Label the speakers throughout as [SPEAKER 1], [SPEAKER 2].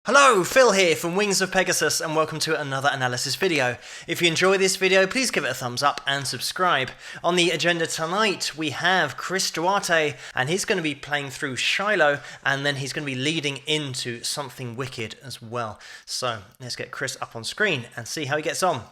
[SPEAKER 1] Hello, Phil here from Wings of Pegasus and welcome to another analysis video. If you enjoy this video, please give it a thumbs up and subscribe. On the agenda tonight, we have Chris Duarte and he's going to be playing through Shiloh and then he's going to be leading into Something Wicked as well. So let's get Chris up on screen and see how he gets on.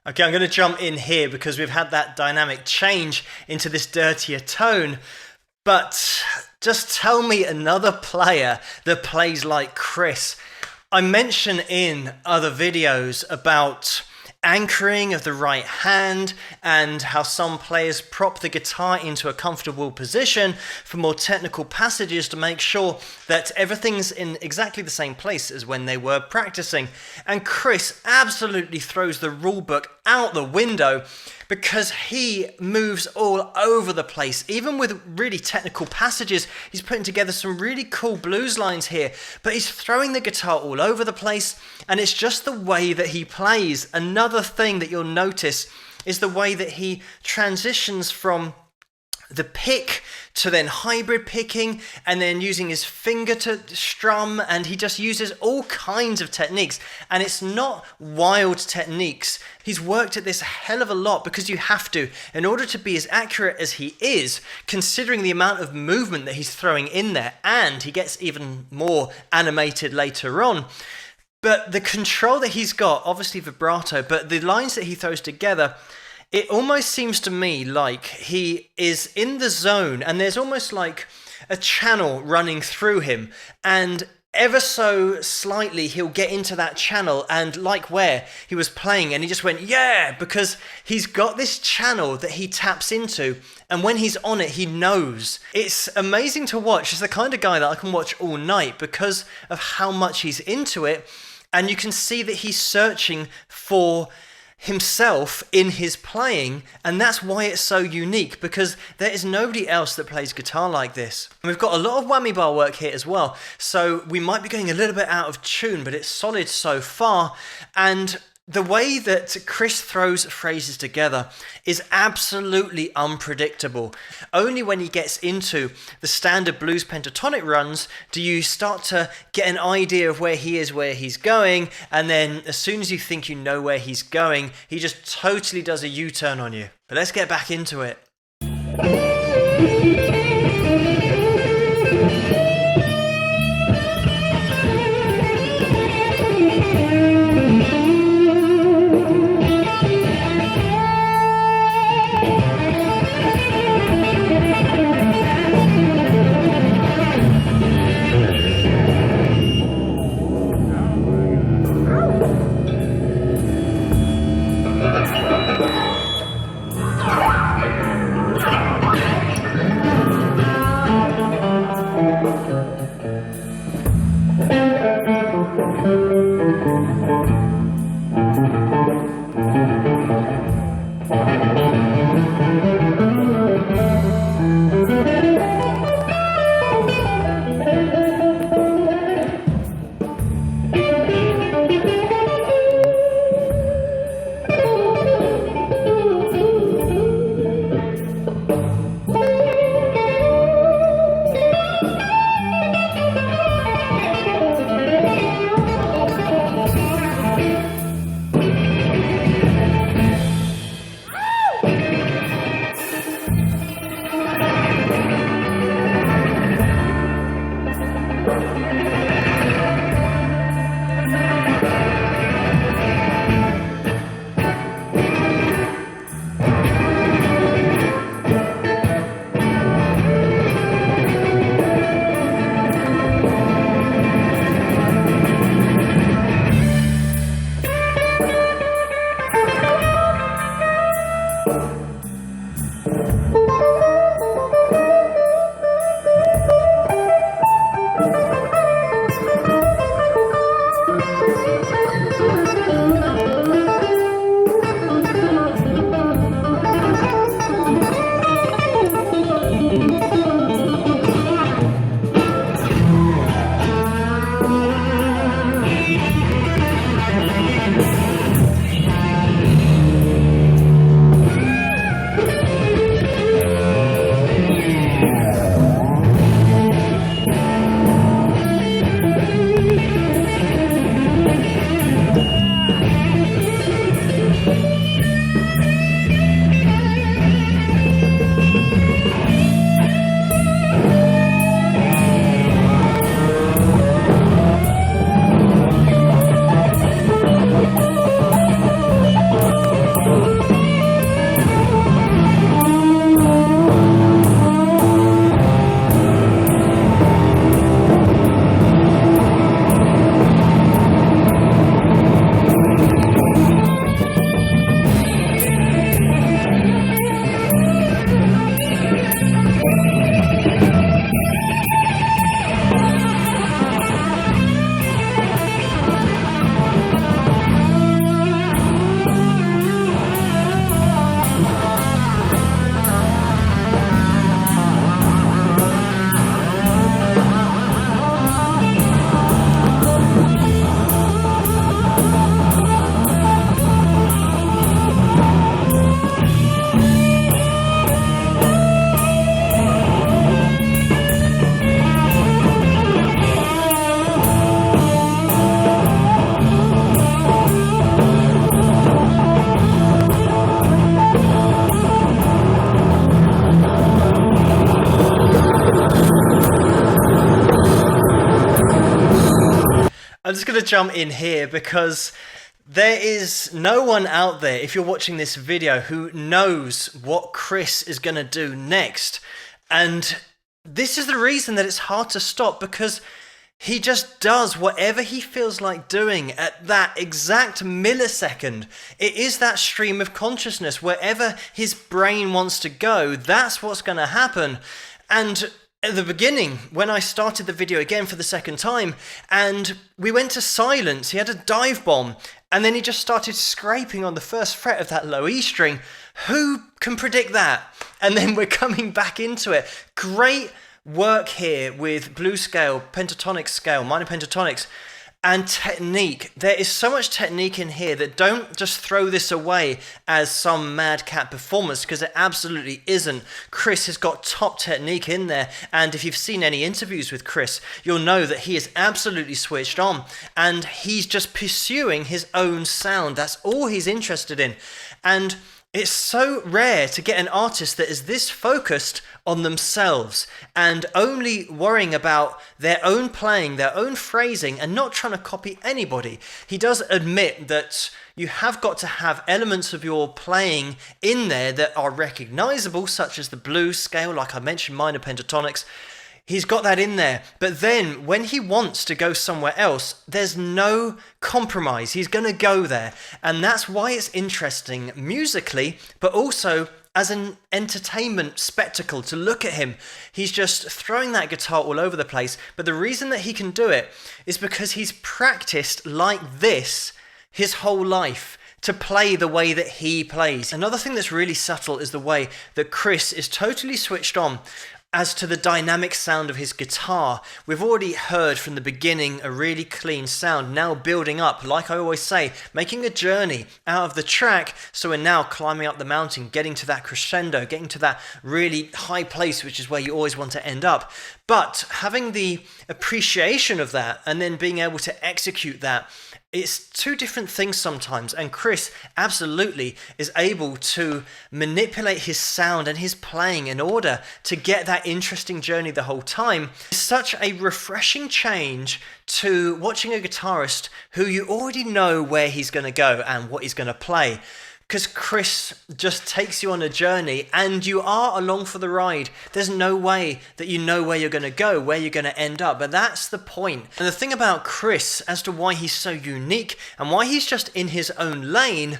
[SPEAKER 1] Okay, I'm going to jump in here because we've had that dynamic change into this dirtier tone, but just tell me another player that plays like Chris. I mentioned in other videos about anchoring of the right hand and how some players prop the guitar into a comfortable position for more technical passages to make sure that everything's in exactly the same place as when they were practicing. And Chris absolutely throws the rulebook out the window because he moves all over the place. Even with really technical passages, he's putting together some really cool blues lines here, but he's throwing the guitar all over the place, and it's just the way that he plays. Another thing that you'll notice is the way that he transitions from the pick to then hybrid picking and then using his finger to strum, and he just uses all kinds of techniques, and it's not wild techniques. He's worked at this a hell of a lot because you have to in order to be as accurate as he is, considering the amount of movement that he's throwing in there, and he gets even more animated later on. But the control that he's got, obviously vibrato, but the lines that he throws together, it almost seems to me like he is in the zone and there's almost like a channel running through him, and ever so slightly he'll get into that channel, and like where he was playing and he just went yeah, because he's got this channel that he taps into, and when he's on it he knows. It's amazing to watch. It's the kind of guy that I can watch all night because of how much he's into it, and you can see that he's searching for himself in his playing, and that's why it's so unique, because there is nobody else that plays guitar like this. And we've got a lot of whammy bar work here as well, so we might be going a little bit out of tune, but it's solid so far. And the way that Chris throws phrases together is absolutely unpredictable. Only when he gets into the standard blues pentatonic runs do you start to get an idea of where he is, where he's going, and then as soon as you think you know where he's going, he just totally does a U-turn on you. But let's get back into it. I'm just going to jump in here because there is no one out there, if you're watching this video, who knows what Chris is going to do next. And this is the reason that it's hard to stop, because he just does whatever he feels like doing at that exact millisecond. It is that stream of consciousness. Wherever his brain wants to go, that's what's going to happen. And at the beginning, when I started the video again for the second time, and we went to silence, he had a dive bomb, And then he just started scraping on the first fret of that low E string. Who can predict that? And then we're coming back into it. Great work here with blues scale, pentatonic scale, minor pentatonics, and technique. There is so much technique in here that don't just throw this away as some madcap performance, because it absolutely isn't. Chris has got top technique in there, and if you've seen any interviews with Chris, you'll know that he is absolutely switched on, and he's just pursuing his own sound. That's all he's interested in. And it's so rare to get an artist that is this focused on themselves and only worrying about their own playing, their own phrasing, and not trying to copy anybody. He does admit that you have got to have elements of your playing in there that are recognizable, such as the blues scale, like I mentioned, minor pentatonics. He's got that in there. But then when he wants to go somewhere else, there's no compromise. He's going to go there. And that's why it's interesting musically, but also as an entertainment spectacle to look at him. He's just throwing that guitar all over the place. But the reason that he can do it is because he's practiced like this his whole life, to play the way that he plays. Another thing that's really subtle is the way that Chris is totally switched on as to the dynamic sound of his guitar. We've already heard from the beginning a really clean sound, now building up, like I always say, making a journey out of the track. So we're now climbing up the mountain, getting to that crescendo, getting to that really high place, which is where you always want to end up. But having the appreciation of that and then being able to execute that, it's two different things sometimes, and Chris absolutely is able to manipulate his sound and his playing in order to get that interesting journey the whole time. It's such a refreshing change to watching a guitarist who you already know where he's going to go and what he's going to play. Because Chris just takes you on a journey and you are along for the ride. There's no way that you know where you're going to go, where you're going to end up. But that's the point. And the thing about Chris as to why he's so unique and why he's just in his own lane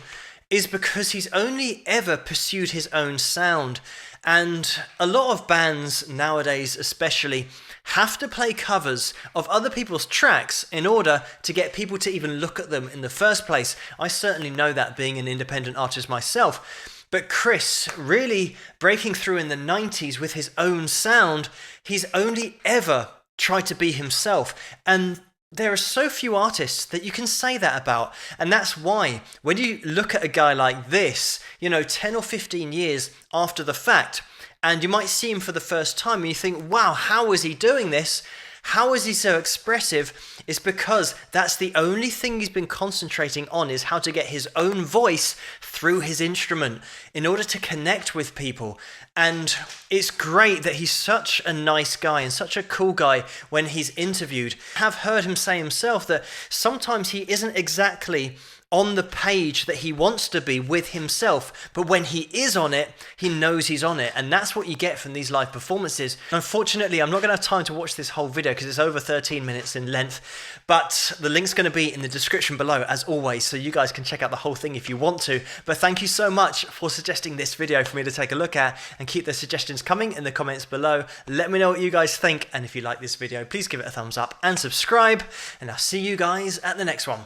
[SPEAKER 1] is because he's only ever pursued his own sound. And a lot of bands nowadays especially have to play covers of other people's tracks in order to get people to even look at them in the first place. I certainly know that, being an independent artist myself. But Chris, really breaking through in the 90s with his own sound, he's only ever tried to be himself. And there are so few artists that you can say that about. And that's why when you look at a guy like this, 10 or 15 years after the fact, and you might see him for the first time and you think, wow, how is he doing this? How is he so expressive? It's because that's the only thing he's been concentrating on, is how to get his own voice through his instrument in order to connect with people. And it's great that he's such a nice guy and such a cool guy when he's interviewed. I've heard him say himself that sometimes he isn't exactly on the page that he wants to be with himself, but when he is on it, he knows he's on it, and that's what you get from these live performances. Unfortunately, I'm not going to have time to watch this whole video because it's over 13 minutes in length, but the link's going to be in the description below as always, so you guys can check out the whole thing if you want to. But thank you so much for suggesting this video for me to take a look at, and keep the suggestions coming in the comments below. Let me know what you guys think, and if you like this video, please give it a thumbs up and subscribe, and I'll see you guys at the next one.